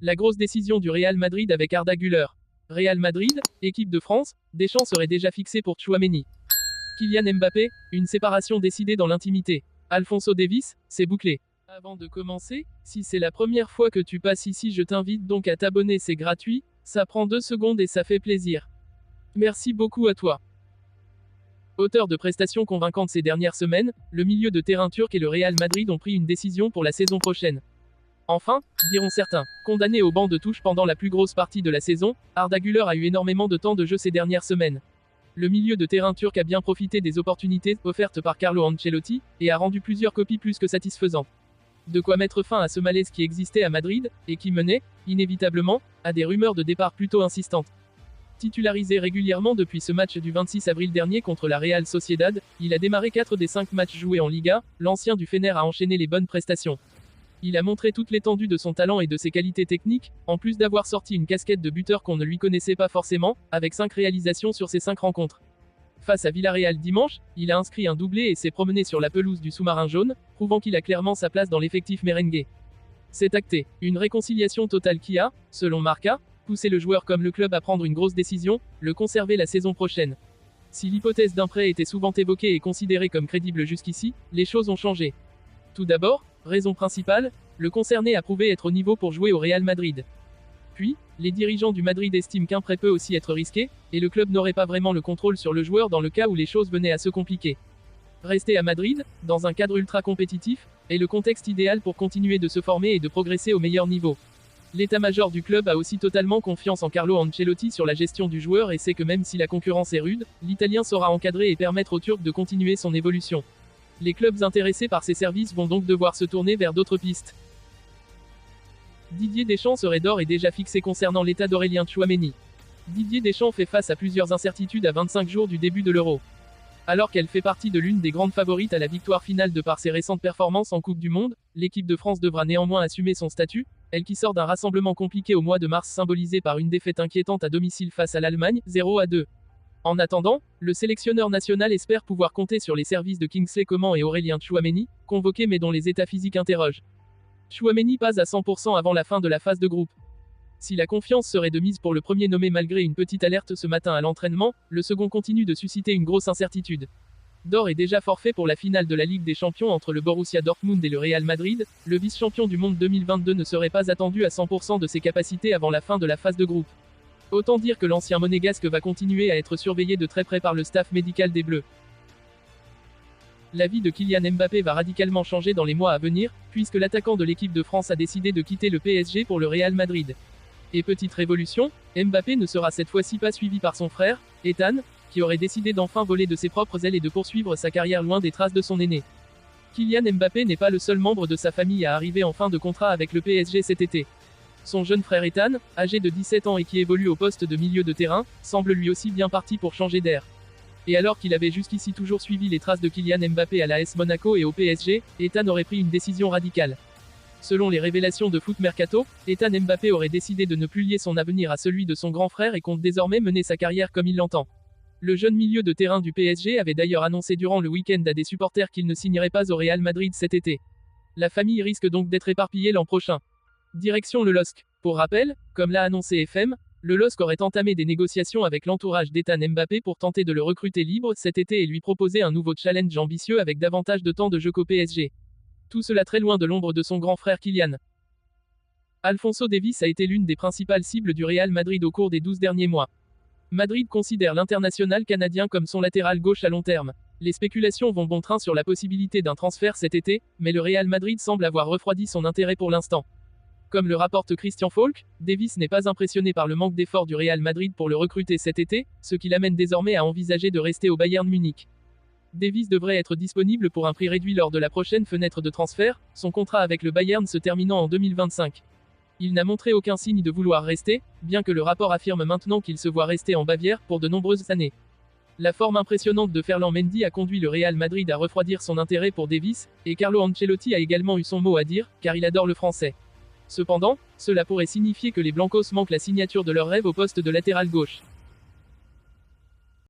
La grosse décision du Real Madrid avec Arda Güler. Real Madrid, équipe de France, Deschamps serait déjà fixé pour Tchouaméni. Kylian Mbappé, une séparation décidée dans l'intimité. Alphonso Davies, c'est bouclé. Avant de commencer, si c'est la première fois que tu passes ici, je t'invite donc à t'abonner, c'est gratuit, ça prend 2 secondes et ça fait plaisir. Merci beaucoup à toi. Auteur de prestations convaincantes ces dernières semaines, le milieu de terrain turc et le Real Madrid ont pris une décision pour la saison prochaine. Enfin, diront certains, condamné au banc de touche pendant la plus grosse partie de la saison, Arda Güler a eu énormément de temps de jeu ces dernières semaines. Le milieu de terrain turc a bien profité des opportunités offertes par Carlo Ancelotti, et a rendu plusieurs copies plus que satisfaisantes. De quoi mettre fin à ce malaise qui existait à Madrid, et qui menait, inévitablement, à des rumeurs de départ plutôt insistantes. Titularisé régulièrement depuis ce match du 26 avril dernier contre la Real Sociedad, il a démarré 4 des 5 matchs joués en Liga, l'ancien du Fener a enchaîné les bonnes prestations. Il a montré toute l'étendue de son talent et de ses qualités techniques, en plus d'avoir sorti une casquette de buteur qu'on ne lui connaissait pas forcément, avec 5 réalisations sur ses 5 rencontres. Face à Villarreal dimanche, il a inscrit un doublé et s'est promené sur la pelouse du sous-marin jaune, prouvant qu'il a clairement sa place dans l'effectif merengue. C'est acté, une réconciliation totale qui a, selon Marca, poussé le joueur comme le club à prendre une grosse décision, le conserver la saison prochaine. Si l'hypothèse d'un prêt était souvent évoquée et considérée comme crédible jusqu'ici, les choses ont changé. Tout d'abord, raison principale, le concerné a prouvé être au niveau pour jouer au Real Madrid. Puis, les dirigeants du Madrid estiment qu'un prêt peut aussi être risqué, et le club n'aurait pas vraiment le contrôle sur le joueur dans le cas où les choses venaient à se compliquer. Rester à Madrid, dans un cadre ultra compétitif, est le contexte idéal pour continuer de se former et de progresser au meilleur niveau. L'état-major du club a aussi totalement confiance en Carlo Ancelotti sur la gestion du joueur et sait que même si la concurrence est rude, l'Italien saura encadrer et permettre au Turc de continuer son évolution. Les clubs intéressés par ces services vont donc devoir se tourner vers d'autres pistes. Didier Deschamps serait d'ores et déjà fixé concernant l'état d'Aurélien Tchouaméni. Didier Deschamps fait face à plusieurs incertitudes à 25 jours du début de l'Euro. Alors qu'elle fait partie de l'une des grandes favorites à la victoire finale de par ses récentes performances en Coupe du Monde, l'équipe de France devra néanmoins assumer son statut, elle qui sort d'un rassemblement compliqué au mois de mars symbolisé par une défaite inquiétante à domicile face à l'Allemagne, 0-2. En attendant, le sélectionneur national espère pouvoir compter sur les services de Kingsley Coman et Aurélien Tchouaméni, convoqués mais dont les états physiques interrogent. Tchouaméni passe à 100% avant la fin de la phase de groupe. Si la confiance serait de mise pour le premier nommé malgré une petite alerte ce matin à l'entraînement, le second continue de susciter une grosse incertitude. D'ores et déjà forfait pour la finale de la Ligue des Champions entre le Borussia Dortmund et le Real Madrid, le vice-champion du monde 2022 ne serait pas attendu à 100% de ses capacités avant la fin de la phase de groupe. Autant dire que l'ancien monégasque va continuer à être surveillé de très près par le staff médical des Bleus. La vie de Kylian Mbappé va radicalement changer dans les mois à venir, puisque l'attaquant de l'équipe de France a décidé de quitter le PSG pour le Real Madrid. Et petite révolution, Mbappé ne sera cette fois-ci pas suivi par son frère, Ethan, qui aurait décidé d'enfin voler de ses propres ailes et de poursuivre sa carrière loin des traces de son aîné. Kylian Mbappé n'est pas le seul membre de sa famille à arriver en fin de contrat avec le PSG cet été. Son jeune frère Ethan, âgé de 17 ans et qui évolue au poste de milieu de terrain, semble lui aussi bien parti pour changer d'air. Et alors qu'il avait jusqu'ici toujours suivi les traces de Kylian Mbappé à l'AS Monaco et au PSG, Ethan aurait pris une décision radicale. Selon les révélations de Foot Mercato, Ethan Mbappé aurait décidé de ne plus lier son avenir à celui de son grand frère et compte désormais mener sa carrière comme il l'entend. Le jeune milieu de terrain du PSG avait d'ailleurs annoncé durant le week-end à des supporters qu'il ne signerait pas au Real Madrid cet été. La famille risque donc d'être éparpillée l'an prochain. Direction le LOSC. Pour rappel, comme l'a annoncé FM, le LOSC aurait entamé des négociations avec l'entourage d'Ethan Mbappé pour tenter de le recruter libre cet été et lui proposer un nouveau challenge ambitieux avec davantage de temps de jeu qu'au PSG. Tout cela très loin de l'ombre de son grand frère Kylian. Alphonso Davies a été l'une des principales cibles du Real Madrid au cours des 12 derniers mois. Madrid considère l'international canadien comme son latéral gauche à long terme. Les spéculations vont bon train sur la possibilité d'un transfert cet été, mais le Real Madrid semble avoir refroidi son intérêt pour l'instant. Comme le rapporte Christian Falk, Davies n'est pas impressionné par le manque d'efforts du Real Madrid pour le recruter cet été, ce qui l'amène désormais à envisager de rester au Bayern Munich. Davies devrait être disponible pour un prix réduit lors de la prochaine fenêtre de transfert, son contrat avec le Bayern se terminant en 2025. Il n'a montré aucun signe de vouloir rester, bien que le rapport affirme maintenant qu'il se voit rester en Bavière pour de nombreuses années. La forme impressionnante de Ferland Mendy a conduit le Real Madrid à refroidir son intérêt pour Davies, et Carlo Ancelotti a également eu son mot à dire, car il adore le français. Cependant, cela pourrait signifier que les Blancos manquent la signature de leur rêve au poste de latéral gauche.